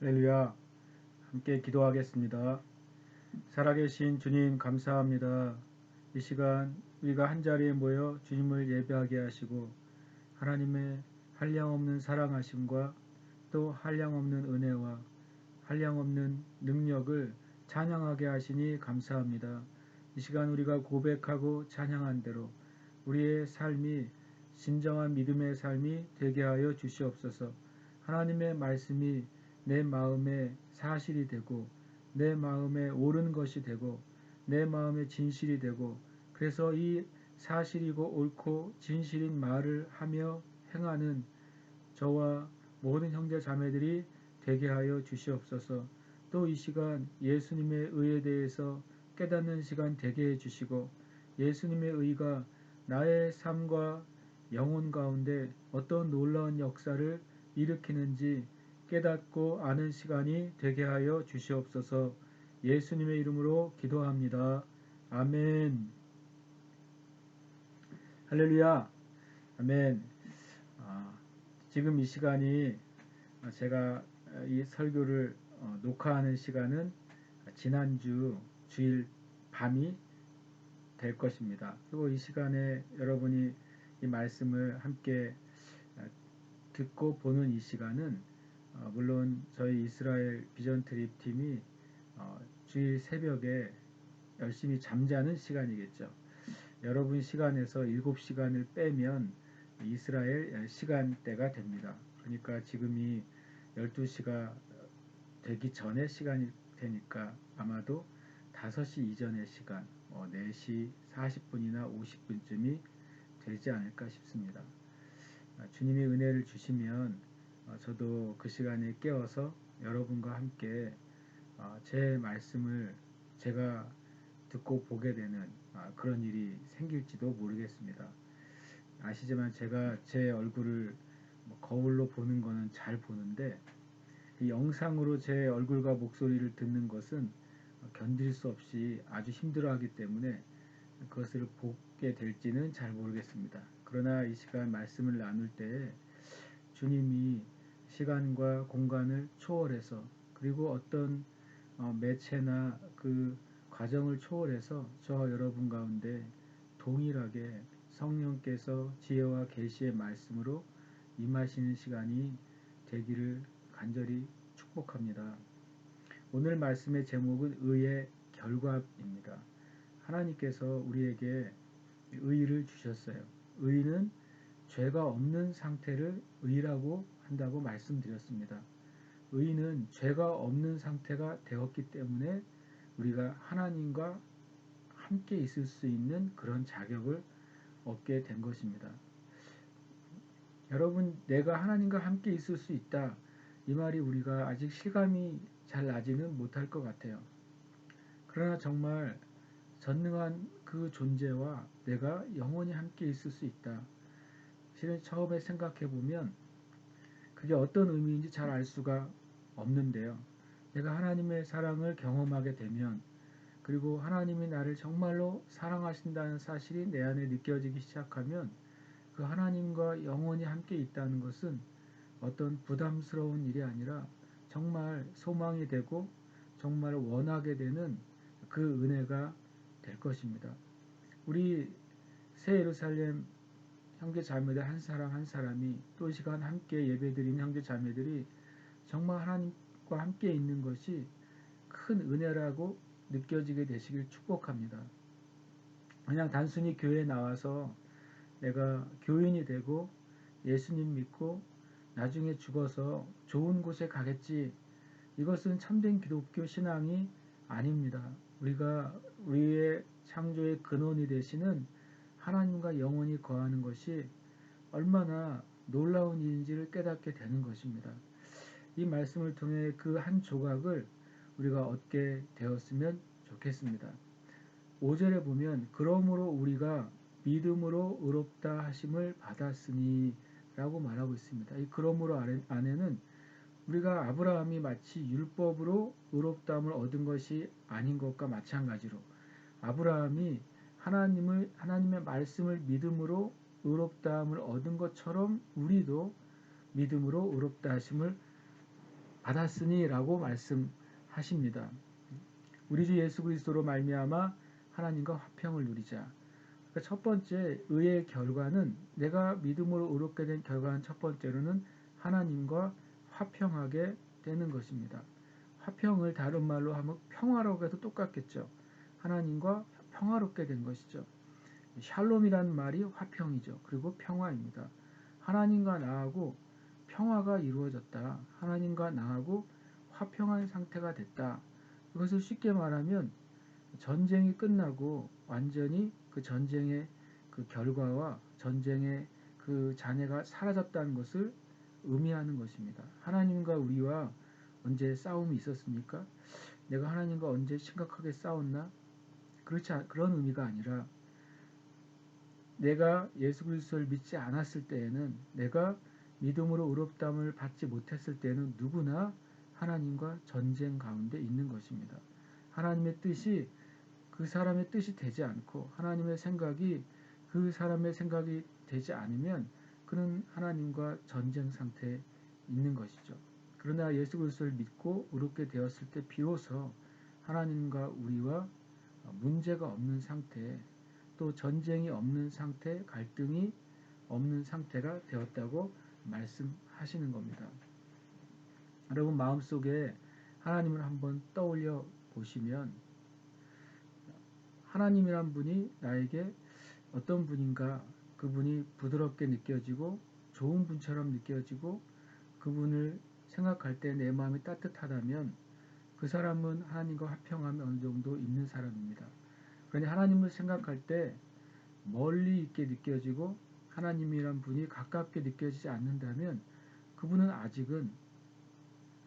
할렐루야. 함께 기도하겠습니다. 살아계신 주님 감사합니다. 이 시간 우리가 한자리에 모여 주님을 예배하게 하시고 하나님의 한량없는 사랑하심과 또 한량없는 은혜와 한량없는 능력을 찬양하게 하시니 감사합니다. 이 시간 우리가 고백하고 찬양한 대로 우리의 삶이 진정한 믿음의 삶이 되게 하여 주시옵소서. 하나님의 말씀이 내 마음에 사실이 되고 내 마음에 옳은 것이 되고 내 마음에 진실이 되고 그래서 이 사실이고 옳고 진실인 말을 하며 행하는 저와 모든 형제 자매들이 되게 하여 주시옵소서. 또 이 시간 예수님의 의에 대해서 깨닫는 시간 되게 해 주시고 예수님의 의가 나의 삶과 영혼 가운데 어떤 놀라운 역사를 일으키는지 깨닫고 아는 시간이 되게 하여 주시옵소서. 예수님의 이름으로 기도합니다. 아멘. 할렐루야. 아멘. 아, 지금 이 시간이 제가 이 설교를 녹화하는 시간은 지난주 주일 밤이 될 것입니다. 그리고 이 시간에 여러분이 이 말씀을 함께 듣고 보는 이 시간은 물론 저희 이스라엘 비전 트립 팀이 주일 새벽에 열심히 잠자는 시간이겠죠. 여러분 시간에서 7시간을 빼면 이스라엘 시간대가 됩니다. 그러니까 지금이 12시가 되기 전의 시간이 되니까 아마도 5시 이전의 시간, 4시 40분이나 50분쯤이 되지 않을까 싶습니다. 주님이 은혜를 주시면 저도 그 시간에 깨어서 여러분과 함께 제 말씀을 제가 듣고 보게 되는 그런 일이 생길지도 모르겠습니다. 아시지만 제가 제 얼굴을 거울로 보는 거는 잘 보는데 이 영상으로 제 얼굴과 목소리를 듣는 것은 견딜 수 없이 아주 힘들어하기 때문에 그것을 보게 될지는 잘 모르겠습니다. 그러나 이 시간 말씀을 나눌 때 주님이 시간과 공간을 초월해서 그리고 어떤 매체나 그 과정을 초월해서 저와 여러분 가운데 동일하게 성령께서 지혜와 계시의 말씀으로 임하시는 시간이 되기를 간절히 축복합니다. 오늘 말씀의 제목은 의의 결과입니다. 하나님께서 우리에게 의를 주셨어요. 의는 죄가 없는 상태를 의라고 한다고 말씀드렸습니다. 의는 죄가 없는 상태가 되었기 때문에 우리가 하나님과 함께 있을 수 있는 그런 자격을 얻게 된 것입니다. 여러분, 내가 하나님과 함께 있을 수 있다. 이 말이 우리가 아직 실감이 잘 나지는 못할 것 같아요. 그러나 정말 전능한 그 존재와 내가 영원히 함께 있을 수 있다. 실은 처음에 생각해 보면 그게 어떤 의미인지 잘 알 수가 없는데요. 내가 하나님의 사랑을 경험하게 되면 그리고 하나님이 나를 정말로 사랑하신다는 사실이 내 안에 느껴지기 시작하면 그 하나님과 영원히 함께 있다는 것은 어떤 부담스러운 일이 아니라 정말 소망이 되고 정말 원하게 되는 그 은혜가 될 것입니다. 우리 새 예루살렘 형제 자매들 한 사람 한 사람이 또 시간 함께 예배드리는 형제 자매들이 정말 하나님과 함께 있는 것이 큰 은혜라고 느껴지게 되시길 축복합니다. 그냥 단순히 교회에 나와서 내가 교인이 되고 예수님 믿고 나중에 죽어서 좋은 곳에 가겠지. 이것은 참된 기독교 신앙이 아닙니다. 우리가 우리의 창조의 근원이 되시는 하나님과 영원히 거하는 것이 얼마나 놀라운 일인지를 깨닫게 되는 것입니다. 이 말씀을 통해 그 한 조각을 우리가 얻게 되었으면 좋겠습니다. 5절에 보면 그러므로 우리가 믿음으로 의롭다 하심을 받았으니 라고 말하고 있습니다. 이 그러므로 안에는 우리가 아브라함이 마치 율법으로 의롭다함을 얻은 것이 아닌 것과 마찬가지로 아브라함이 하나님의 말씀을 믿음으로 의롭다함을 얻은 것처럼 우리도 믿음으로 의롭다 하심을 받았으니라고 말씀하십니다. 우리 주 예수 그리스도로 말미암아 하나님과 화평을 누리자. 그러니까 첫 번째 의의 결과는, 내가 믿음으로 의롭게 된 결과는 첫 번째로는 하나님과 화평하게 되는 것입니다. 화평을 다른 말로 하면 평화라고 해도 똑같겠죠. 하나님과 평화롭게 된 것이죠. 샬롬이라는 말이 화평이죠. 그리고 평화입니다. 하나님과 나하고 평화가 이루어졌다. 하나님과 나하고 화평한 상태가 됐다. 이것을 쉽게 말하면 전쟁이 끝나고 완전히 그 전쟁의 그 결과와 전쟁의 그 잔해가 사라졌다는 것을 의미하는 것입니다. 하나님과 우리와 언제 싸움이 있었습니까? 내가 하나님과 언제 심각하게 싸웠나? 그런 의미가 아니라, 내가 예수 그리스도를 믿지 않았을 때에는, 내가 믿음으로 의롭다함을 받지 못했을 때에는 누구나 하나님과 전쟁 가운데 있는 것입니다. 하나님의 뜻이 그 사람의 뜻이 되지 않고 하나님의 생각이 그 사람의 생각이 되지 않으면 그는 하나님과 전쟁 상태에 있는 것이죠. 그러나 예수 그리스도를 믿고 의롭게 되었을 때 비로소 하나님과 우리와 문제가 없는 상태, 또 전쟁이 없는 상태, 갈등이 없는 상태가 되었다고 말씀하시는 겁니다. 여러분 마음속에 하나님을 한번 떠올려 보시면, 하나님이란 분이 나에게 어떤 분인가, 그분이 부드럽게 느껴지고 좋은 분처럼 느껴지고 그분을 생각할 때 내 마음이 따뜻하다면 그 사람은 하나님과 화평함이 어느 정도 있는 사람입니다. 그러니 하나님을 생각할 때 멀리 있게 느껴지고 하나님이란 분이 가깝게 느껴지지 않는다면 그분은 아직은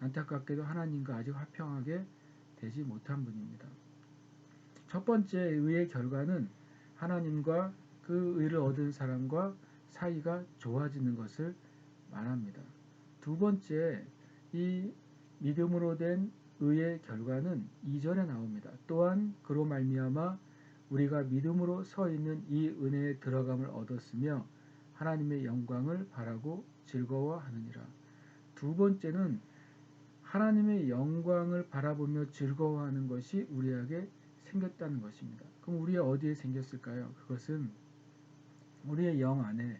안타깝게도 하나님과 아직 화평하게 되지 못한 분입니다. 첫 번째 의의 결과는 하나님과 그 의를 얻은 사람과 사이가 좋아지는 것을 말합니다. 두 번째, 이 믿음으로 된 의의 결과는 2절에 나옵니다. 또한 그로 말미암아 우리가 믿음으로 서 있는 이 은혜에 들어감을 얻었으며 하나님의 영광을 바라고 즐거워하느니라. 두 번째는 하나님의 영광을 바라보며 즐거워하는 것이 우리에게 생겼다는 것입니다. 그럼 우리의 어디에 생겼을까요? 그것은 우리의 영 안에,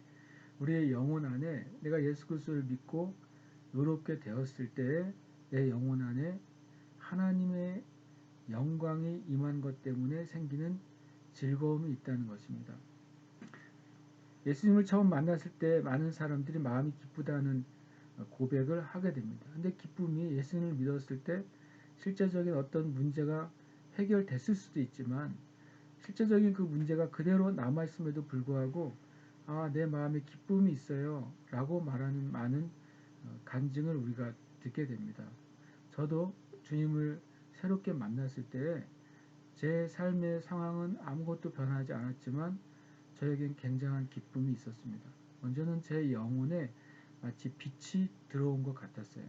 우리의 영혼 안에, 내가 예수 그리스도를 믿고 의롭게 되었을 때에 내 영혼 안에 하나님의 영광이 임한 것 때문에 생기는 즐거움이 있다는 것입니다. 예수님을 처음 만났을 때 많은 사람들이 마음이 기쁘다는 고백을 하게 됩니다. 근데 기쁨이 예수님을 믿었을 때 실제적인 어떤 문제가 해결됐을 수도 있지만 실제적인 그 문제가 그대로 남아있음에도 불구하고 내 마음에 기쁨이 있어요 라고 말하는 많은 간증을 우리가 듣게 됩니다. 저도 주님을 새롭게 만났을 때 제 삶의 상황은 아무것도 변하지 않았지만 저에겐 굉장한 기쁨이 있었습니다. 먼저는 제 영혼에 마치 빛이 들어온 것 같았어요.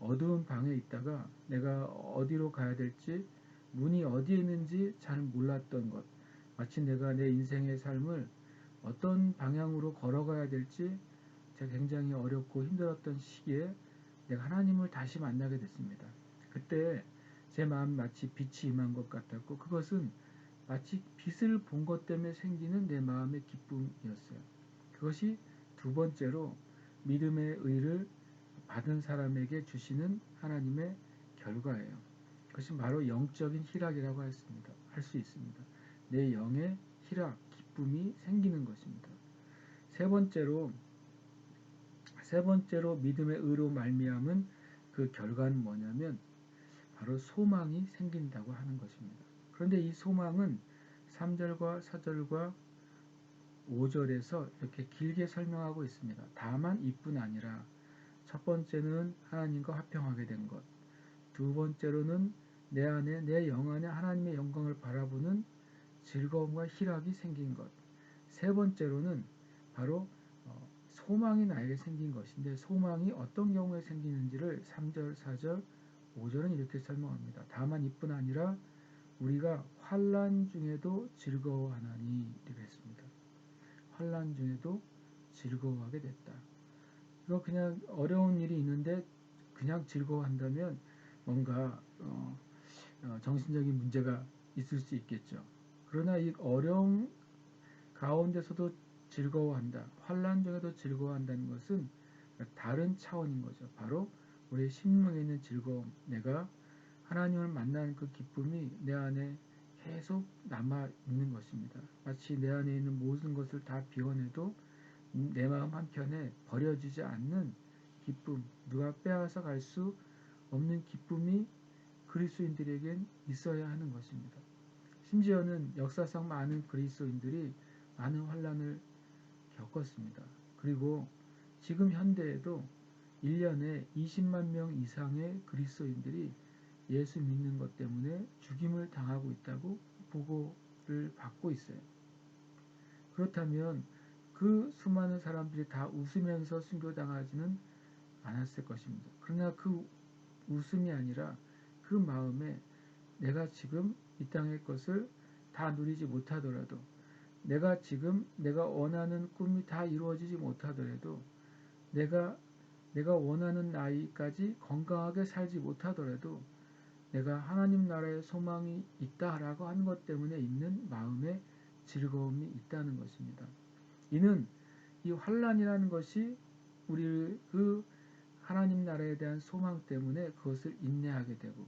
어두운 방에 있다가 내가 어디로 가야 될지, 문이 어디에 있는지 잘 몰랐던 것, 마치 내가 내 인생의 삶을 어떤 방향으로 걸어가야 될지 제가 굉장히 어렵고 힘들었던 시기에 내가 하나님을 다시 만나게 됐습니다. 그때 제 마음 마치 빛이 임한 것 같았고, 그것은 마치 빛을 본 것 때문에 생기는 내 마음의 기쁨이었어요. 그것이 두 번째로 믿음의 의를 받은 사람에게 주시는 하나님의 결과예요. 그것이 바로 영적인 희락이라고 할 수 있습니다. 내 영의 희락, 기쁨이 생기는 것입니다. 세 번째로 믿음의 의로 말미암은 그 결과는 뭐냐면 바로 소망이 생긴다고 하는 것입니다. 그런데 이 소망은 3절과 4절과 5절에서 이렇게 길게 설명하고 있습니다. 다만 이뿐 아니라, 첫 번째는 하나님과 화평하게 된 것, 두 번째로는 내 안에, 내 영 안에 하나님의 영광을 바라보는 즐거움과 희락이 생긴 것, 세 번째로는 바로 소망이 나에게 생긴 것인데, 소망이 어떤 경우에 생기는지를 3절, 4절, 5절은 이렇게 설명합니다. 다만 이뿐 아니라 우리가 환난 중에도 즐거워하나니, 이렇게 했습니다. 환난 중에도 즐거워하게 됐다. 이거 그냥 어려운 일이 있는데 그냥 즐거워한다면 뭔가 정신적인 문제가 있을 수 있겠죠. 그러나 이 어려움 가운데서도 즐거워한다, 환란 중에도 즐거워한다는 것은 다른 차원인 거죠. 바로 우리의 심령에 있는 즐거움, 내가 하나님을 만나는 그 기쁨이 내 안에 계속 남아 있는 것입니다. 마치 내 안에 있는 모든 것을 다 비워내도 내 마음 한켠에 버려지지 않는 기쁨, 누가 빼앗아 갈 수 없는 기쁨이 그리스도인들에겐 있어야 하는 것입니다. 심지어는 역사상 많은 그리스도인들이 많은 환란을 겪었습니다. 그리고 지금 현대에도 1년에 20만 명 이상의 그리스도인들이 예수 믿는 것 때문에 죽임을 당하고 있다고 보고를 받고 있어요. 그렇다면 그 수많은 사람들이 다 웃으면서 순교당하지는 않았을 것입니다. 그러나 그 웃음이 아니라 그 마음에 내가 지금 이 땅의 것을 다 누리지 못하더라도, 내가 지금 내가 원하는 꿈이 다 이루어지지 못하더라도, 내가 원하는 나이까지 건강하게 살지 못하더라도 내가 하나님 나라의 소망이 있다라고 하는 것 때문에 있는 마음의 즐거움이 있다는 것입니다. 이는 이 환란이라는 것이 우리 그 하나님 나라에 대한 소망 때문에 그것을 인내하게 되고,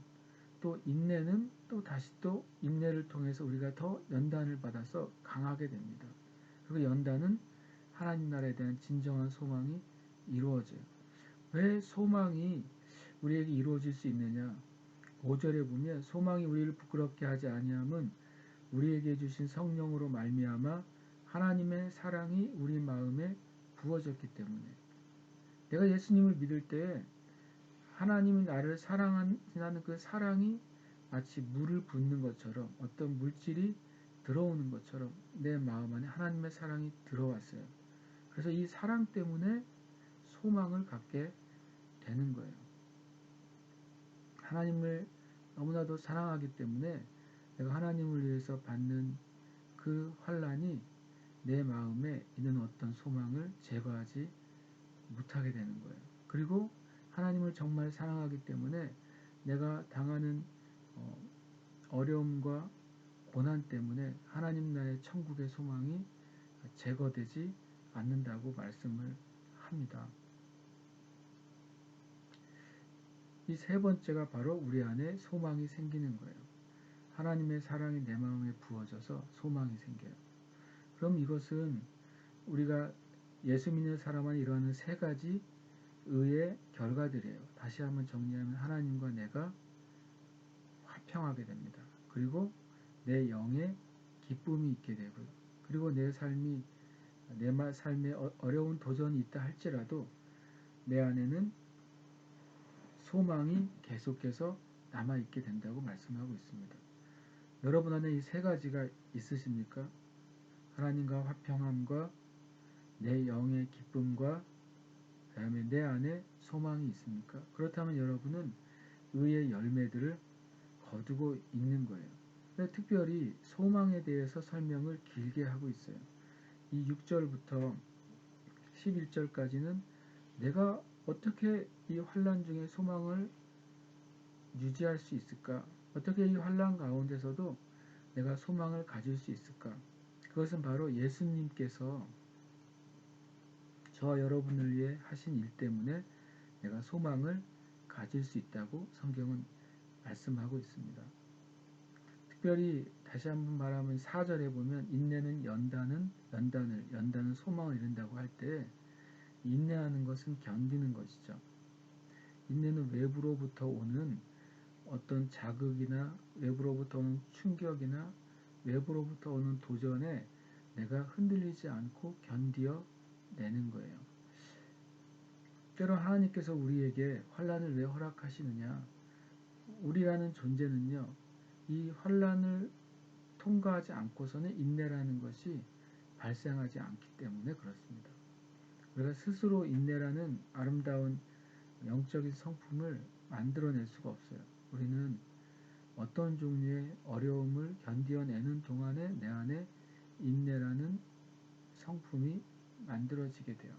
또 인내는 또 다시 또 인내를 통해서 우리가 더 연단을 받아서 강하게 됩니다. 그리고 연단은 하나님 나라에 대한 진정한 소망이 이루어져요. 왜 소망이 우리에게 이루어질 수 있느냐? 5절에 보면 소망이 우리를 부끄럽게 하지 아니함은 우리에게 주신 성령으로 말미암아 하나님의 사랑이 우리 마음에 부어졌기 때문에. 내가 예수님을 믿을 때 하나님이 나를 사랑하는 그 사랑이 마치 물을 붓는 것처럼, 어떤 물질이 들어오는 것처럼 내 마음 안에 하나님의 사랑이 들어왔어요. 그래서 이 사랑 때문에 소망을 갖게 되는 거예요. 하나님을 너무나도 사랑하기 때문에 내가 하나님을 위해서 받는 그 환란이 내 마음에 있는 어떤 소망을 제거하지 못하게 되는 거예요. 그리고 하나님을 정말 사랑하기 때문에 내가 당하는 어려움과 고난 때문에 하나님 나라의 천국의 소망이 제거되지 않는다고 말씀을 합니다. 이 세 번째가 바로 우리 안에 소망이 생기는 거예요. 하나님의 사랑이 내 마음에 부어져서 소망이 생겨요. 그럼 이것은 우리가 예수 믿는 사람 안에 일어나는 세 가지 의의 결과들이에요. 다시 한번 정리하면 하나님과 내가 화평하게 됩니다. 그리고 내 영에 기쁨이 있게 되고요. 그리고 내 삶에 어려운 도전이 있다 할지라도 내 안에는 소망이 계속해서 남아있게 된다고 말씀하고 있습니다. 여러분 안에 이 세 가지가 있으십니까? 하나님과 화평함과 내 영의 기쁨과 그 다음에 내 안에 소망이 있습니까? 그렇다면 여러분은 의의 열매들을 거두고 있는 거예요. 특별히 소망에 대해서 설명을 길게 하고 있어요. 이 6절부터 11절까지는 내가 어떻게 이 환난 중에 소망을 유지할 수 있을까? 어떻게 이 환난 가운데서도 내가 소망을 가질 수 있을까? 그것은 바로 예수님께서 저와 여러분을 위해 하신 일 때문에 내가 소망을 가질 수 있다고 성경은 말씀하고 있습니다. 특별히 다시 한번 말하면 4절에 보면 인내는 연단은 소망을 이룬다고 할 때 인내하는 것은 견디는 것이죠. 인내는 외부로부터 오는 어떤 자극이나 외부로부터 오는 충격이나 외부로부터 오는 도전에 내가 흔들리지 않고 견디어내는 거예요. 때로 하나님께서 우리에게 환난을 왜 허락하시느냐? 우리라는 존재는요, 이 환난을 통과하지 않고서는 인내라는 것이 발생하지 않기 때문에 그렇습니다. 우리가 스스로 인내라는 아름다운 영적인 성품을 만들어낼 수가 없어요. 우리는 어떤 종류의 어려움을 견디어내는 동안에 내 안에 인내라는 성품이 만들어지게 돼요.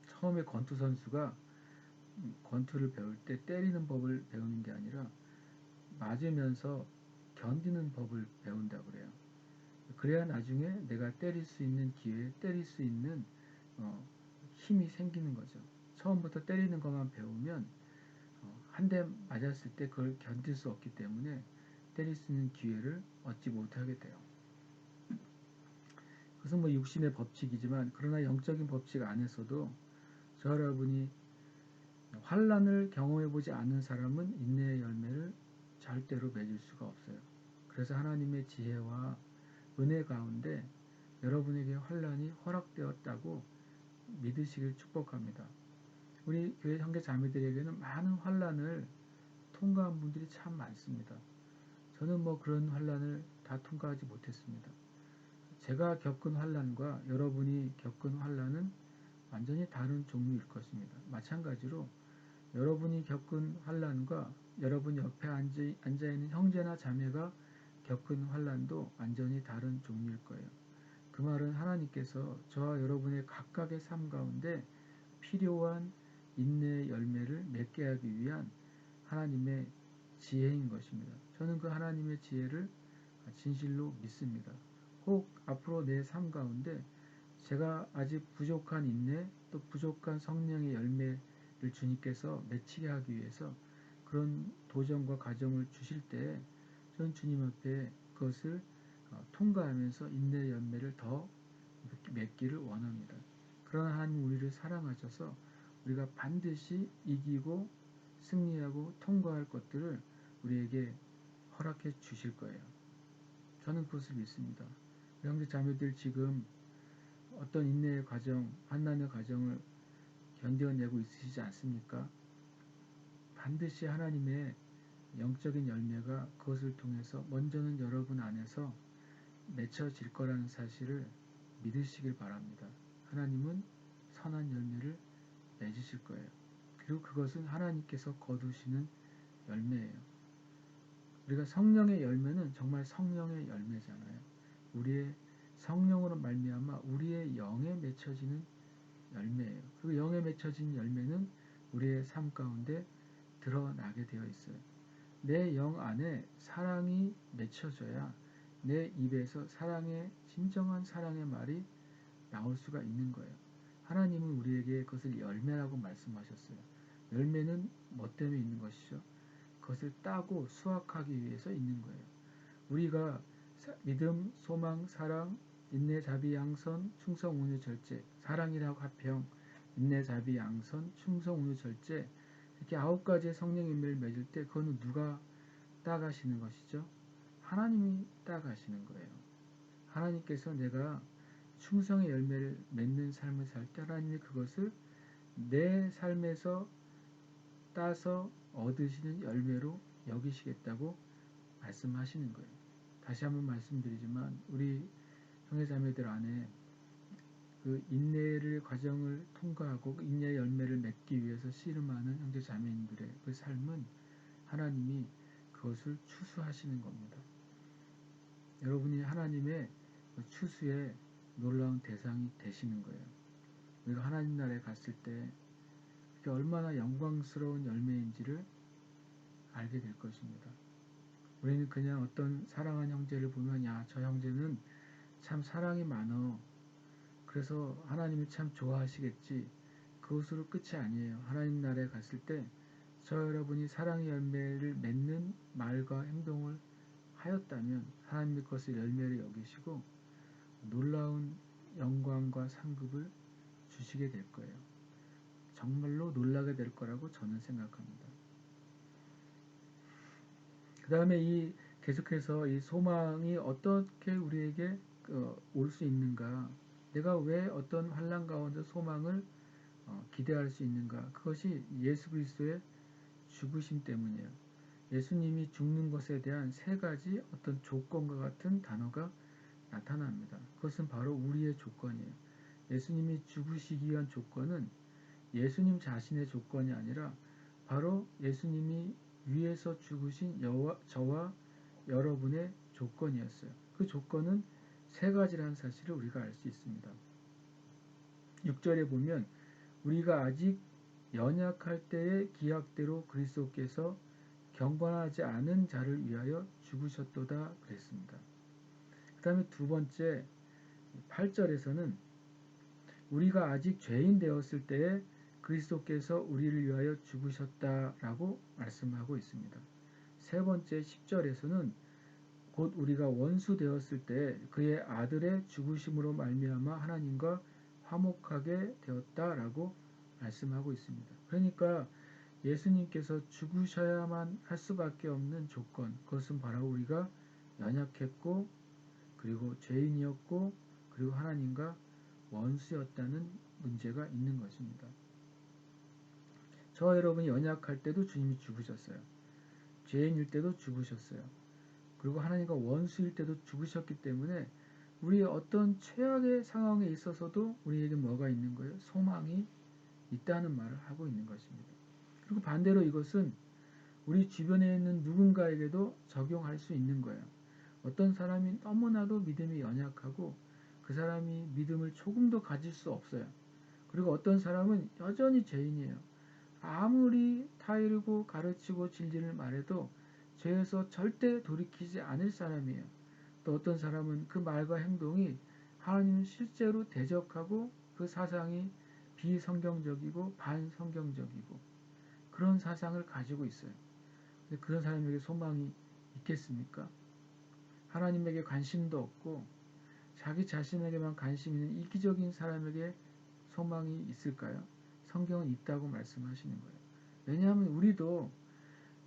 처음에 권투 선수가 권투를 배울 때 때리는 법을 배우는 게 아니라 맞으면서 견디는 법을 배운다고 그래요. 그래야 나중에 내가 때릴 수 있는 기회에 때릴 수 있는 힘이 생기는 거죠. 처음부터 때리는 것만 배우면 한 대 맞았을 때 그걸 견딜 수 없기 때문에 때릴 수 있는 기회를 얻지 못하게 돼요. 그것은 뭐 육신의 법칙이지만 그러나 영적인 법칙 안에서도 저 여러분이 환란을 경험해보지 않은 사람은 인내의 열매를 절대로 맺을 수가 없어요. 그래서 하나님의 지혜와 은혜 가운데 여러분에게 환란이 허락되었다고 믿으시길 축복합니다. 우리 교회 형제 자매들에게는 많은 환란을 통과한 분들이 참 많습니다. 저는 뭐 그런 환란을 다 통과하지 못했습니다. 제가 겪은 환란과 여러분이 겪은 환란은 완전히 다른 종류일 것입니다. 마찬가지로 여러분이 겪은 환란과 여러분 옆에 앉아있는 형제나 자매가 겪은 환란도 완전히 다른 종류일 거예요. 그 말은 하나님께서 저와 여러분의 각각의 삶 가운데 필요한 인내의 열매를 맺게 하기 위한 하나님의 지혜인 것입니다. 저는 그 하나님의 지혜를 진실로 믿습니다. 혹 앞으로 내 삶 가운데 제가 아직 부족한 인내 또 부족한 성령의 열매를 주님께서 맺히게 하기 위해서 그런 도전과 과정을 주실 때 저는 주님 앞에 그것을 통과하면서 인내의 열매를 더 맺기를 원합니다. 그러나 하나님 우리를 사랑하셔서 우리가 반드시 이기고 승리하고 통과할 것들을 우리에게 허락해 주실 거예요. 저는 그것을 믿습니다. 형제 자매들 지금 어떤 인내의 과정, 환난의 과정을 견뎌내고 있으시지 않습니까? 반드시 하나님의 영적인 열매가 그것을 통해서 먼저는 여러분 안에서 맺혀질 거라는 사실을 믿으시길 바랍니다. 하나님은 선한 열매를 맺으실 거예요. 그리고 그것은 하나님께서 거두시는 열매예요. 우리가 성령의 열매는 정말 성령의 열매잖아요. 우리의 성령으로 말미암아 우리의 영에 맺혀지는 열매예요. 그 영에 맺혀진 열매는 우리의 삶 가운데 드러나게 되어 있어요. 내 영 안에 사랑이 맺혀져야 내 입에서 진정한 사랑의 말이 나올 수가 있는 거예요. 하나님은 우리에게 그것을 열매라고 말씀하셨어요. 열매는 뭐 때문에 있는 것이죠? 그것을 따고 수확하기 위해서 있는 거예요. 우리가 믿음, 소망, 사랑, 인내, 자비, 양선, 충성, 온유, 절제, 사랑이라고 합평, 인내, 자비, 양선, 충성, 온유, 절제 이렇게 9가지의 성령 열매를 맺을 때 그거는 누가 따가시는 것이죠? 하나님이 따가시는 거예요. 하나님께서 내가 충성의 열매를 맺는 삶을 살 때 하나님이 그것을 내 삶에서 따서 얻으시는 열매로 여기시겠다고 말씀하시는 거예요. 다시 한번 말씀드리지만 우리 형제자매들 안에 그 인내를 과정을 통과하고 그 인내의 열매를 맺기 위해서 씨름하는 형제자매님들의 그 삶은 하나님이 그것을 추수하시는 겁니다. 여러분이 하나님의 추수의 놀라운 대상이 되시는 거예요. 우리가 하나님 나라에 갔을 때 그게 얼마나 영광스러운 열매인지를 알게 될 것입니다. 우리는 그냥 어떤 사랑하는 형제를 보면 야, 저 형제는 참 사랑이 많어. 그래서 하나님이 참 좋아하시겠지. 그것으로 끝이 아니에요. 하나님 나라에 갔을 때 저 여러분이 사랑의 열매를 맺는 말과 행동을 하였다면 하나님이 그것을 열매를 여기시고 놀라운 영광과 상급을 주시게 될 거예요. 정말로 놀라게 될 거라고 저는 생각합니다. 그 다음에 계속해서 이 소망이 어떻게 우리에게 올 수 있는가, 내가 왜 어떤 환난 가운데 소망을 기대할 수 있는가, 그것이 예수 그리스도의 죽으심 때문이에요. 예수님이 죽는 것에 대한 3가지 어떤 조건과 같은 단어가 나타납니다. 그것은 바로 우리의 조건이에요. 예수님이 죽으시기 위한 조건은 예수님 자신의 조건이 아니라 바로 예수님이 위에서 죽으신 저와 여러분의 조건이었어요. 그 조건은 3가지라는 사실을 우리가 알 수 있습니다. 6절에 보면 우리가 아직 연약할 때의 기약대로 그리스도께서 경건하지 않은 자를 위하여 죽으셨도다 그랬습니다. 그 다음에 두 번째 8절에서는 우리가 아직 죄인 되었을 때에 그리스도께서 우리를 위하여 죽으셨다라고 말씀하고 있습니다. 세 번째 10절에서는 곧 우리가 원수 되었을 때 그의 아들의 죽으심으로 말미암아 하나님과 화목하게 되었다라고 말씀하고 있습니다. 그러니까 예수님께서 죽으셔야만 할 수밖에 없는 조건, 그것은 바로 우리가 연약했고 그리고 죄인이었고 그리고 하나님과 원수였다는 문제가 있는 것입니다. 저와 여러분이 연약할 때도 주님이 죽으셨어요. 죄인일 때도 죽으셨어요. 그리고 하나님과 원수일 때도 죽으셨기 때문에 우리의 어떤 최악의 상황에 있어서도 우리에게 뭐가 있는 거예요? 소망이 있다는 말을 하고 있는 것입니다. 그리고 반대로 이것은 우리 주변에 있는 누군가에게도 적용할 수 있는 거예요. 어떤 사람이 너무나도 믿음이 연약하고 그 사람이 믿음을 조금도 가질 수 없어요. 그리고 어떤 사람은 여전히 죄인이에요. 아무리 타이르고 가르치고 진리를 말해도 죄에서 절대 돌이키지 않을 사람이에요. 또 어떤 사람은 그 말과 행동이 하나님을 실제로 대적하고 그 사상이 비성경적이고 반성경적이고 그런 사상을 가지고 있어요. 근데 그런 사람에게 소망이 있겠습니까? 하나님에게 관심도 없고 자기 자신에게만 관심 있는 이기적인 사람에게 소망이 있을까요? 성경은 있다고 말씀하시는 거예요. 왜냐하면 우리도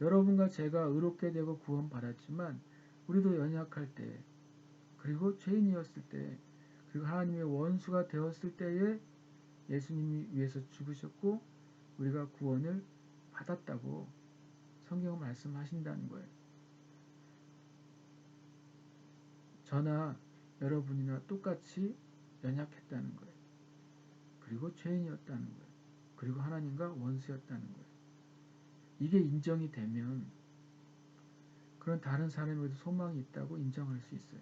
여러분과 제가 의롭게 되고 구원받았지만 우리도 연약할 때 그리고 죄인이었을 때 그리고 하나님의 원수가 되었을 때에 예수님이 위해서 죽으셨고 우리가 구원을 받았다고 성경은 말씀하신다는 거예요. 저나 여러분이나 똑같이 연약했다는 거예요. 그리고 죄인이었다는 거예요. 그리고 하나님과 원수였다는 거예요. 이게 인정이 되면 그런 다른 사람에게도 소망이 있다고 인정할 수 있어요.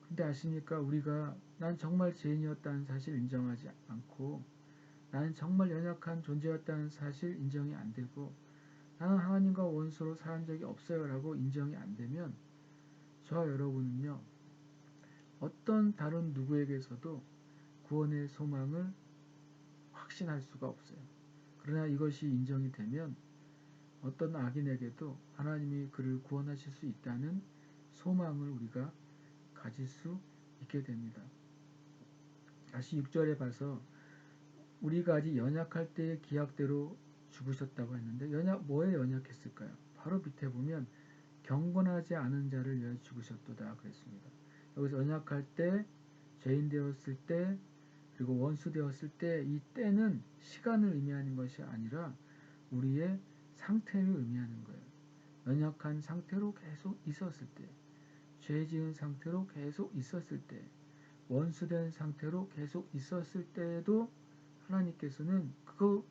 근데 아십니까? 우리가 난 정말 죄인이었다는 사실 인정하지 않고 나는 정말 연약한 존재였다는 사실 인정이 안 되고 나는 하나님과 원수로 살은 적이 없어요 라고 인정이 안 되면 저와 여러분은요 어떤 다른 누구에게서도 구원의 소망을 확신할 수가 없어요. 그러나 이것이 인정이 되면 어떤 악인에게도 하나님이 그를 구원하실 수 있다는 소망을 우리가 가질 수 있게 됩니다. 다시 6절에 봐서 우리가 아직 연약할 때의 기약대로 죽으셨다고 했는데 뭐에 연약했을까요? 바로 밑에 보면 경건하지 않은 자를 위하여 죽으셨도다 그랬습니다. 여기서 연약할 때, 죄인 되었을 때, 그리고 원수 되었을 때 이 때는 시간을 의미하는 것이 아니라 우리의 상태를 의미하는 거예요. 연약한 상태로 계속 있었을 때, 죄 지은 상태로 계속 있었을 때, 원수된 상태로 계속 있었을 때에도 하나님께서는 그거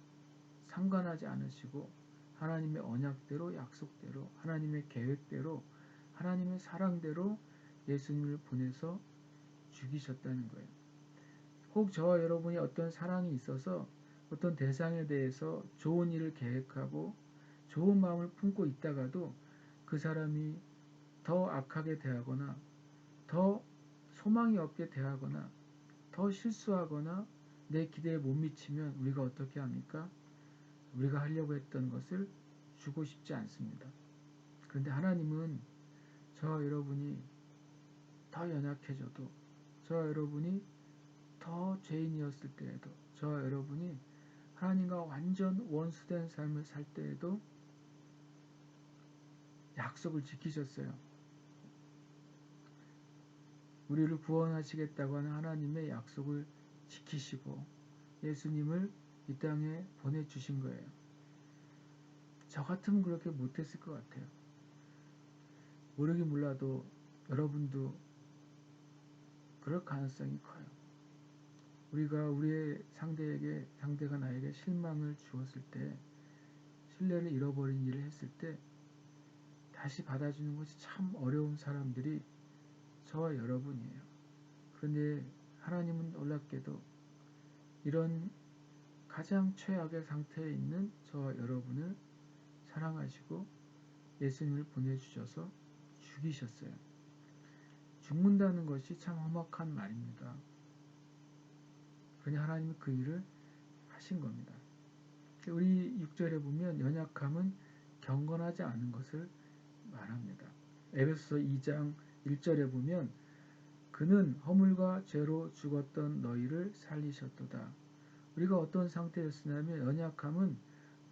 상관하지 않으시고 하나님의 언약대로 약속대로 하나님의 계획대로 하나님의 사랑대로 예수님을 보내서 죽이셨다는 거예요. 혹 저와 여러분이 어떤 사랑이 있어서 어떤 대상에 대해서 좋은 일을 계획하고 좋은 마음을 품고 있다가도 그 사람이 더 악하게 대하거나 더 소망이 없게 대하거나 더 실수하거나 내 기대에 못 미치면 우리가 어떻게 합니까? 우리가 하려고 했던 것을 주고 싶지 않습니다. 그런데 하나님은 저와 여러분이 더 연약해져도 저와 여러분이 더 죄인이었을 때에도 저와 여러분이 하나님과 완전 원수된 삶을 살 때에도 약속을 지키셨어요. 우리를 구원하시겠다고 하는 하나님의 약속을 지키시고 예수님을 이 땅에 보내주신 거예요. 저 같으면 그렇게 못했을 것 같아요. 모르긴 몰라도 여러분도 그럴 가능성이 커요. 우리가 우리의 상대가 나에게 실망을 주었을 때, 신뢰를 잃어버린 일을 했을 때, 다시 받아주는 것이 참 어려운 사람들이 저와 여러분이에요. 그런데 하나님은 놀랍게도 이런 가장 최악의 상태에 있는 저와 여러분을 사랑하시고 예수님을 보내주셔서 죽이셨어요. 죽는다는 것이 참 험악한 말입니다. 그러니 하나님이 그 일을 하신 겁니다. 우리 6절에 보면 연약함은 경건하지 않은 것을 말합니다. 에베소서 2장 1절에 보면 그는 허물과 죄로 죽었던 너희를 살리셨도다. 우리가 어떤 상태였으냐면 연약함은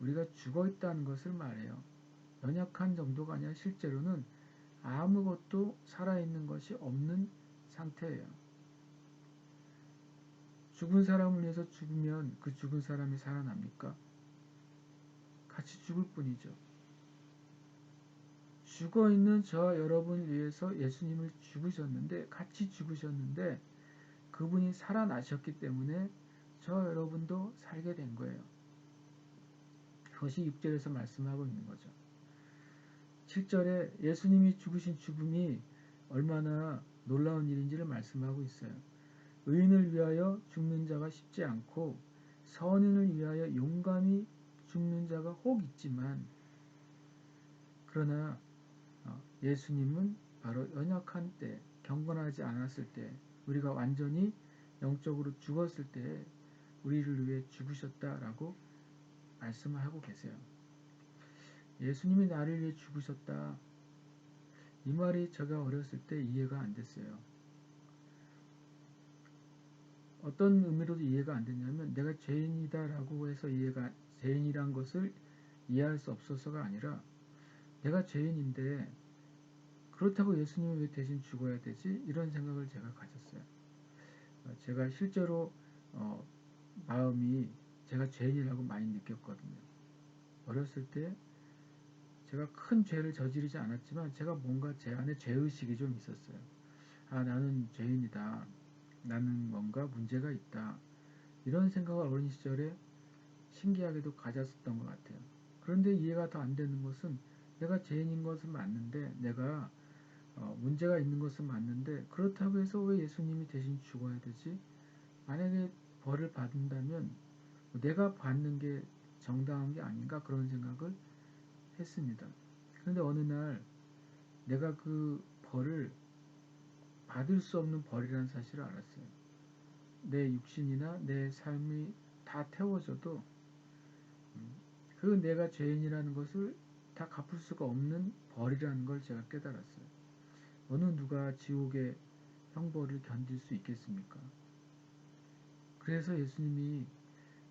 우리가 죽어 있다는 것을 말해요. 연약한 정도가 아니라 실제로는 아무것도 살아있는 것이 없는 상태예요. 죽은 사람을 위해서 죽으면 그 죽은 사람이 살아납니까? 같이 죽을 뿐이죠. 죽어있는 저와 여러분을 위해서 예수님을 죽으셨는데 같이 죽으셨는데 그분이 살아나셨기 때문에 저와 여러분도 살게 된 거예요. 그것이 6절에서 말씀하고 있는 거죠. 7절에 예수님이 죽으신 죽음이 얼마나 놀라운 일인지를 말씀하고 있어요. 의인을 위하여 죽는 자가 쉽지 않고 선인을 위하여 용감히 죽는 자가 혹 있지만 그러나 예수님은 바로 연약한 때, 경건하지 않았을 때, 우리가 완전히 영적으로 죽었을 때 우리를 위해 죽으셨다라고 말씀을 하고 계세요. 예수님이 나를 위해 죽으셨다. 이 말이 제가 어렸을 때 이해가 안 됐어요. 어떤 의미로도 이해가 안 됐냐면 내가 죄인이다라고 해서 죄인이란 것을 이해할 수 없어서가 아니라 내가 죄인인데 그렇다고 예수님이 왜 대신 죽어야 되지? 이런 생각을 제가 가졌어요. 제가 실제로 마음이 제가 죄인이라고 많이 느꼈거든요. 어렸을 때 제가 큰 죄를 저지르지 않았지만 제가 뭔가 제 안에 죄의식이 좀 있었어요. 아, 나는 죄인이다. 나는 뭔가 문제가 있다. 이런 생각을 어린 시절에 신기하게도 가졌었던 것 같아요. 그런데 이해가 더 안 되는 것은 내가 죄인인 것은 맞는데 내가 문제가 있는 것은 맞는데 그렇다고 해서 왜 예수님이 대신 죽어야 되지? 만약에 벌을 받는다면 내가 받는 게 정당한 게 아닌가 그런 생각을 했습니다. 그런데 어느 날 내가 그 벌을 받을 수 없는 벌이라는 사실을 알았어요. 내 육신이나 내 삶이 다 태워져도 그 내가 죄인이라는 것을 다 갚을 수가 없는 벌이라는 걸 제가 깨달았어요. 어느 누가 지옥의 형벌을 견딜 수 있겠습니까? 그래서 예수님이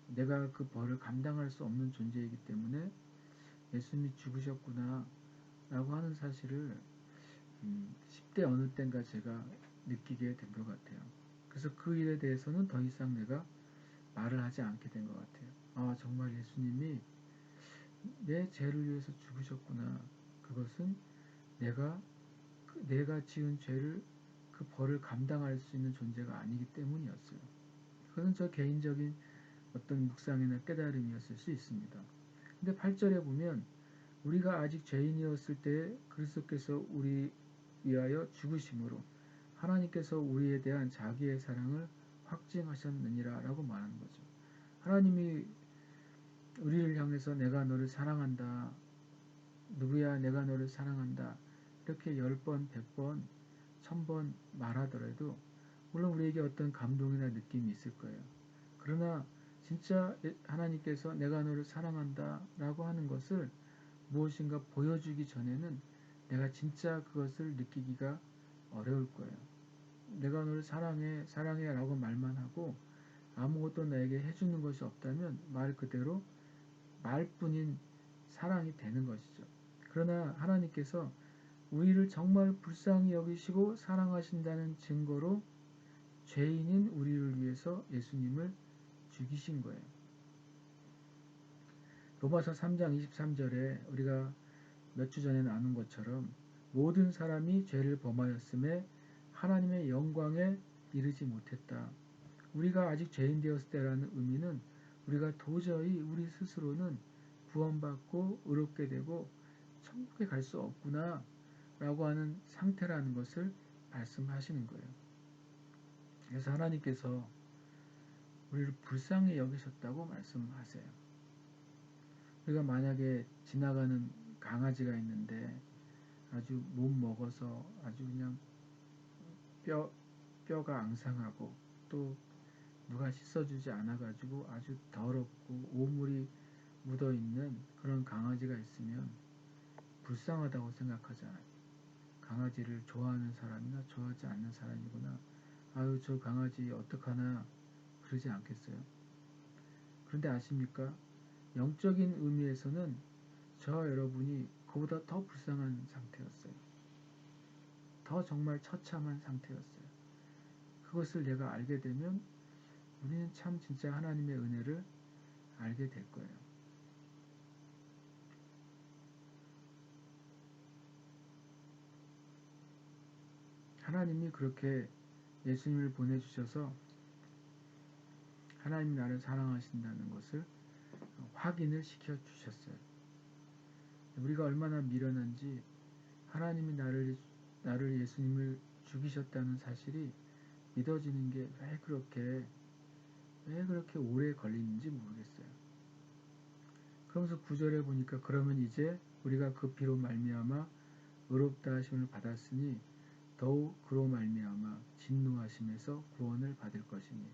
내가 그 벌을 감당할 수 없는 존재이기 때문에 예수님이 죽으셨구나 라고 하는 사실을 10대 어느 때인가 제가 느끼게 된 것 같아요. 그래서 그 일에 대해서는 더 이상 내가 말을 하지 않게 된 것 같아요. 아, 정말 예수님이 내 죄를 위해서 죽으셨구나. 그것은 내가 지은 죄를 그 벌을 감당할 수 있는 존재가 아니기 때문이었어요. 그것은 저 개인적인 어떤 묵상이나 깨달음이었을 수 있습니다. 근데 8절에 보면 우리가 아직 죄인이었을 때 그리스도께서 우리 위하여 죽으심으로 하나님께서 우리에 대한 자기의 사랑을 확증하셨느니라 라고 말하는 거죠. 하나님이 우리를 향해서 내가 너를 사랑한다. 누구야 내가 너를 사랑한다. 이렇게 10번, 100번, 1000번 말하더라도 물론 우리에게 어떤 감동이나 느낌이 있을 거예요. 그러나 진짜 하나님께서 내가 너를 사랑한다 라고 하는 것을 무엇인가 보여주기 전에는 내가 진짜 그것을 느끼기가 어려울 거예요. 내가 너를 사랑해, 사랑해 라고 말만 하고 아무것도 나에게 해주는 것이 없다면 말 그대로 말뿐인 사랑이 되는 것이죠. 그러나 하나님께서 우리를 정말 불쌍히 여기시고 사랑하신다는 증거로 죄인인 우리를 위해서 예수님을 죽이신 거예요. 로마서 3장 23절에 우리가 몇 주 전에 나눈 것처럼 모든 사람이 죄를 범하였음에 하나님의 영광에 이르지 못했다. 우리가 아직 죄인 되었을 때라는 의미는 우리가 도저히 우리 스스로는 구원받고 의롭게 되고 천국에 갈 수 없구나 라고 하는 상태라는 것을 말씀하시는 거예요. 그래서 하나님께서 우리를 불쌍히 여기셨다고 말씀하세요. 우리가 만약에 지나가는 강아지가 있는데 아주 못 먹어서 아주 그냥 뼈가 앙상하고 또 누가 씻어주지 않아가지고 아주 더럽고 오물이 묻어있는 그런 강아지가 있으면 불쌍하다고 생각하잖아요. 강아지를 좋아하는 사람이나 좋아하지 않는 사람이구나. 아유 저 강아지 어떡하나 그러지 않겠어요? 그런데 아십니까? 영적인 의미에서는 저와 여러분이 그보다 더 불쌍한 상태였어요. 더 정말 처참한 상태였어요. 그것을 내가 알게 되면 우리는 참 진짜 하나님의 은혜를 알게 될 거예요. 하나님이 그렇게 예수님을 보내주셔서 하나님이 나를 사랑하신다는 것을 확인을 시켜주셨어요. 우리가 얼마나 미련한지 하나님이 나를 예수님을 죽이셨다는 사실이 믿어지는 게 왜 그렇게 오래 걸리는지 모르겠어요. 그러면서 9절에 보니까 그러면 이제 우리가 그 피로 말미암아 의롭다 하심을 받았으니 더욱 그로 말미암아 진노하심에서 구원을 받을 것이니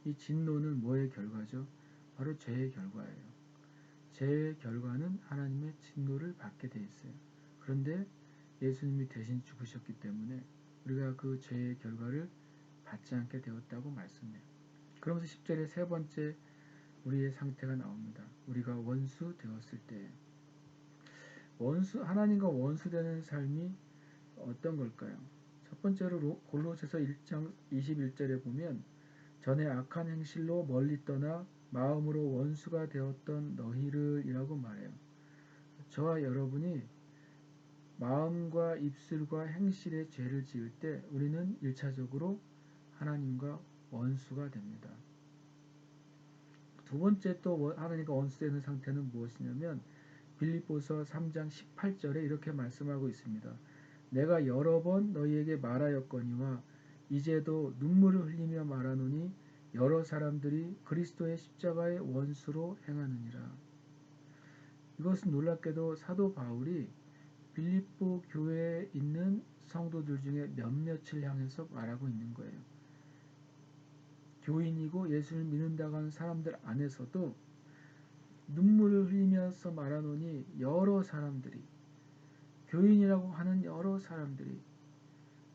이 진노는 뭐의 결과죠? 바로 죄의 결과예요. 죄의 결과는 하나님의 진노를 받게 돼 있어요. 그런데 예수님이 대신 죽으셨기 때문에 우리가 그 죄의 결과를 받지 않게 되었다고 말씀해요. 그러면서 10절에 세 번째 우리의 상태가 나옵니다. 우리가 원수 되었을 때 하나님과 원수되는 삶이 어떤 걸까요? 첫 번째로 골로새서 1장 21절에 보면 전에 악한 행실로 멀리 떠나 마음으로 원수가 되었던 너희를 이라고 말해요. 저와 여러분이 마음과 입술과 행실에 죄를 지을 때 우리는 1차적으로 하나님과 원수가 됩니다. 두 번째 또 하나님과 원수되는 상태는 무엇이냐면 빌립보서 3장 18절에 이렇게 말씀하고 있습니다. 내가 여러 번 너희에게 말하였거니와 이제도 눈물을 흘리며 말하노니 여러 사람들이 그리스도의 십자가의 원수로 행하느니라. 이것은 놀랍게도 사도 바울이 빌립보 교회에 있는 성도들 중에 몇몇을 향해서 말하고 있는 거예요. 교인이고 예수를 믿는다고 하는 사람들 안에서도 눈물을 흘리면서 말하노니 여러 사람들이 교인이라고 하는 여러 사람들이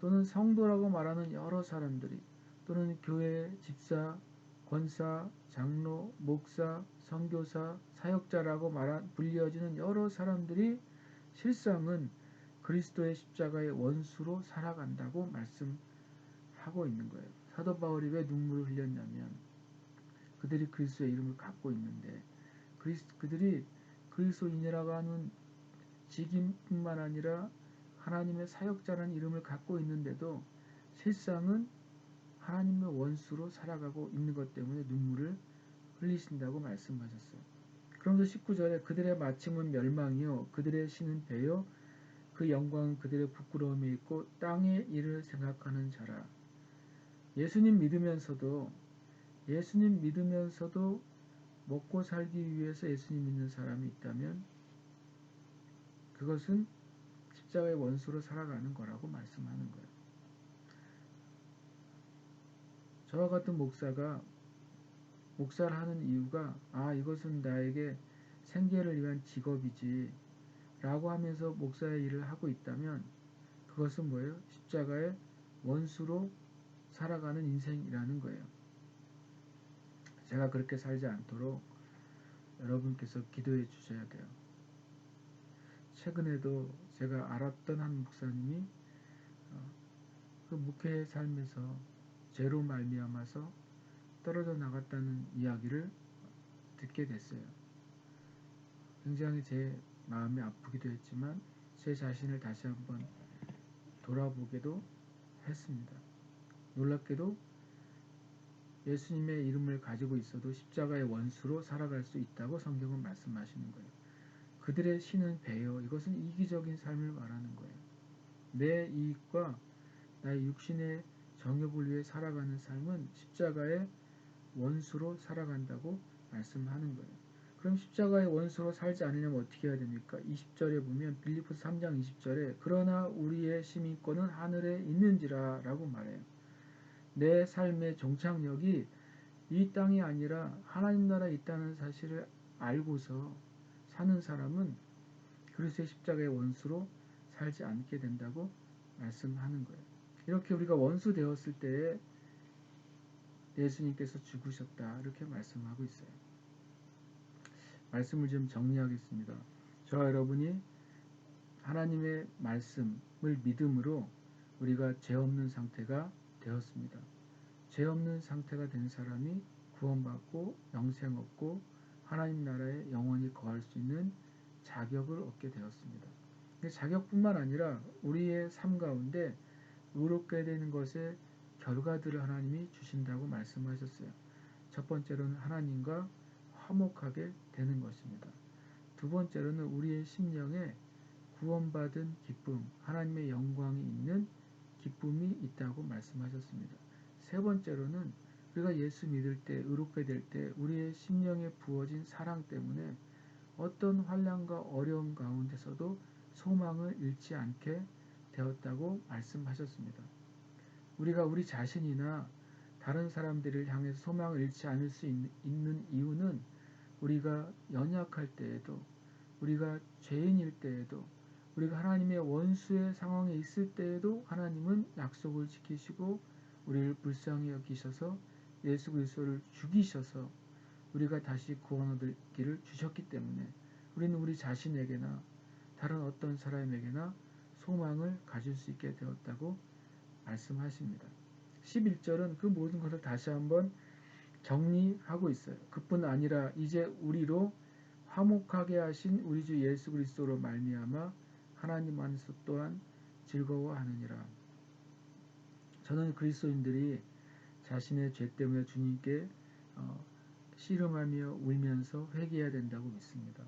또는 성도라고 말하는 여러 사람들이 또는 교회 집사, 권사, 장로, 목사, 선교사, 사역자라고 불리어지는 여러 사람들이 실상은 그리스도의 십자가의 원수로 살아간다고 말씀하고 있는 거예요. 사도 바울이 왜 눈물을 흘렸냐면 그들이 그리스도의 이름을 갖고 있는데 그들이 그리스도인이라고 하는 직임뿐만 아니라 하나님의 사역자라는 이름을 갖고 있는데도 실상은 하나님의 원수로 살아가고 있는 것 때문에 눈물을 흘리신다고 말씀하셨어요. 그러면서 19절에 그들의 마침은 멸망이요 그들의 신은 배요 그 영광은 그들의 부끄러움에 있고 땅의 일을 생각하는 자라. 예수님 믿으면서도 먹고 살기 위해서 예수님 믿는 사람이 있다면 그것은 십자가의 원수로 살아가는 거라고 말씀하는 거예요. 저와 같은 목사가 목사를 하는 이유가 이것은 나에게 생계를 위한 직업이지 라고 하면서 목사의 일을 하고 있다면 그것은 뭐예요? 십자가의 원수로 살아가는 인생이라는 거예요. 제가 그렇게 살지 않도록 여러분께서 기도해 주셔야 돼요. 최근에도 제가 알았던 한 목사님이 그 목회의 삶에서 죄로 말미암아서 떨어져 나갔다는 이야기를 듣게 됐어요. 굉장히 제 마음이 아프기도 했지만 제 자신을 다시 한번 돌아보게도 했습니다. 놀랍게도 예수님의 이름을 가지고 있어도 십자가의 원수로 살아갈 수 있다고 성경은 말씀하시는 거예요. 그들의 신은 배요. 이것은 이기적인 삶을 말하는 거예요. 내 이익과 나의 육신의 정욕을 위해 살아가는 삶은 십자가의 원수로 살아간다고 말씀하는 거예요. 그럼 십자가의 원수로 살지 않으려면 어떻게 해야 됩니까? 20절에 보면 빌립보서 3장 20절에 그러나 우리의 시민권은 하늘에 있는지라 라고 말해요. 내 삶의 종착역이 이 땅이 아니라 하나님 나라에 있다는 사실을 알고서 사는 사람은 그리스도의 십자가의 원수로 살지 않게 된다고 말씀하는 거예요. 이렇게 우리가 원수 되었을 때에 예수님께서 죽으셨다 이렇게 말씀하고 있어요. 말씀을 좀 정리하겠습니다. 저와 여러분이 하나님의 말씀을 믿음으로 우리가 죄 없는 상태가 되었습니다. 죄 없는 상태가 된 사람이 구원받고 영생 얻고 하나님 나라에 영원히 거할 수 있는 자격을 얻게 되었습니다. 자격뿐만 아니라 우리의 삶 가운데 의롭게 되는 것의 결과들을 하나님이 주신다고 말씀하셨어요. 첫 번째로는 하나님과 화목하게 되는 것입니다. 두 번째로는 우리의 심령에 구원받은 기쁨, 하나님의 영광이 있는 기쁨이 있다고 말씀하셨습니다. 세 번째로는 우리가 예수 믿을 때, 의롭게 될 때 우리의 심령에 부어진 사랑 때문에 어떤 환난과 어려움 가운데서도 소망을 잃지 않게 되었다고 말씀하셨습니다. 우리가 우리 자신이나 다른 사람들을 향해서 소망을 잃지 않을 수 있는 이유는 우리가 연약할 때에도, 우리가 죄인일 때에도, 우리가 하나님의 원수의 상황에 있을 때에도 하나님은 약속을 지키시고 우리를 불쌍히 여기셔서 예수 그리스도를 죽이셔서 우리가 다시 구원 얻을 길을 주셨기 때문에 우리는 우리 자신에게나 다른 어떤 사람에게나 소망을 가질 수 있게 되었다고 말씀하십니다. 11절은 그 모든 것을 다시 한번 정리하고 있어요. 그뿐 아니라 이제 우리로 화목하게 하신 우리 주 예수 그리스도로 말미암아 하나님 안에서 또한 즐거워하느니라. 저는 그리스도인들이 자신의 죄 때문에 주님께 씨름하며 울면서 회개해야 된다고 믿습니다.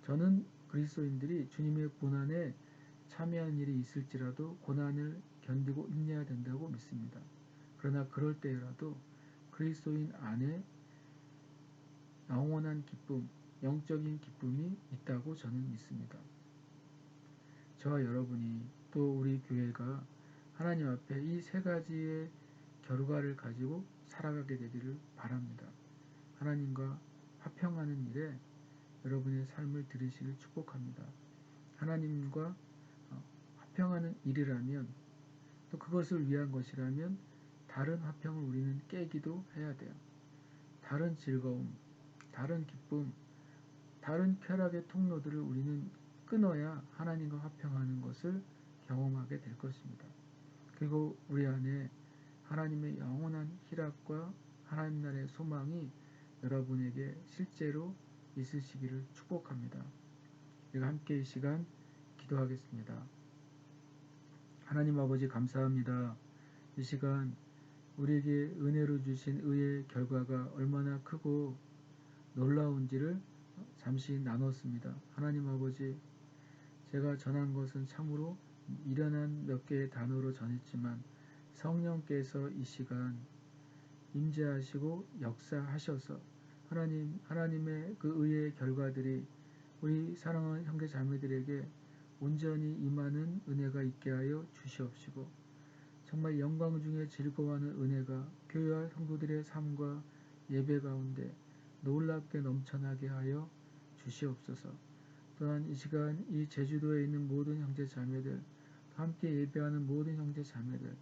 저는 그리스도인들이 주님의 고난에 참여한 일이 있을지라도 고난을 견디고 인내해야 된다고 믿습니다. 그러나 그럴 때라도 그리스도인 안에 영원한 기쁨, 영적인 기쁨이 있다고 저는 믿습니다. 저와 여러분이 또 우리 교회가 하나님 앞에 이 세 가지의 결과를 가지고 살아가게 되기를 바랍니다. 하나님과 화평하는 일에 여러분의 삶을 들이시길 축복합니다. 하나님과 화평하는 일이라면 또 그것을 위한 것이라면 다른 화평을 우리는 깨기도 해야 돼요. 다른 즐거움, 다른 기쁨, 다른 쾌락의 통로들을 우리는 끊어야 하나님과 화평하는 것을 경험하게 될 것입니다. 그리고 우리 안에 하나님의 영원한 희락과 하나님 나라의 소망이 여러분에게 실제로 있으시기를 축복합니다. 우리가 함께 이 시간 기도하겠습니다. 하나님 아버지 감사합니다. 이 시간 우리에게 은혜로 주신 의의 결과가 얼마나 크고 놀라운지를 잠시 나눴습니다. 하나님 아버지, 제가 전한 것은 참으로 미련한 몇 개의 단어로 전했지만 성령께서 이 시간 임재하시고 역사하셔서 하나님의 그 의의 결과들이 우리 사랑하는 형제 자매들에게 온전히 임하는 은혜가 있게 하여 주시옵시고, 정말 영광 중에 즐거워하는 은혜가 교회와 성도들의 삶과 예배 가운데 놀랍게 넘쳐나게 하여 주시옵소서. 또한 이 시간 이 제주도에 있는 모든 형제 자매들, 함께 예배하는 모든 형제 자매들,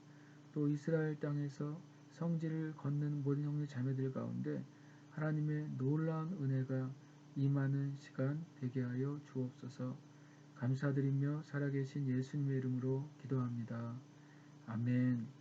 또 이스라엘 땅에서 성지를 걷는 모든 형제 자매들 가운데 하나님의 놀라운 은혜가 임하는 시간 되게 하여 주옵소서. 감사드리며 살아계신 예수님의 이름으로 기도합니다. 아멘.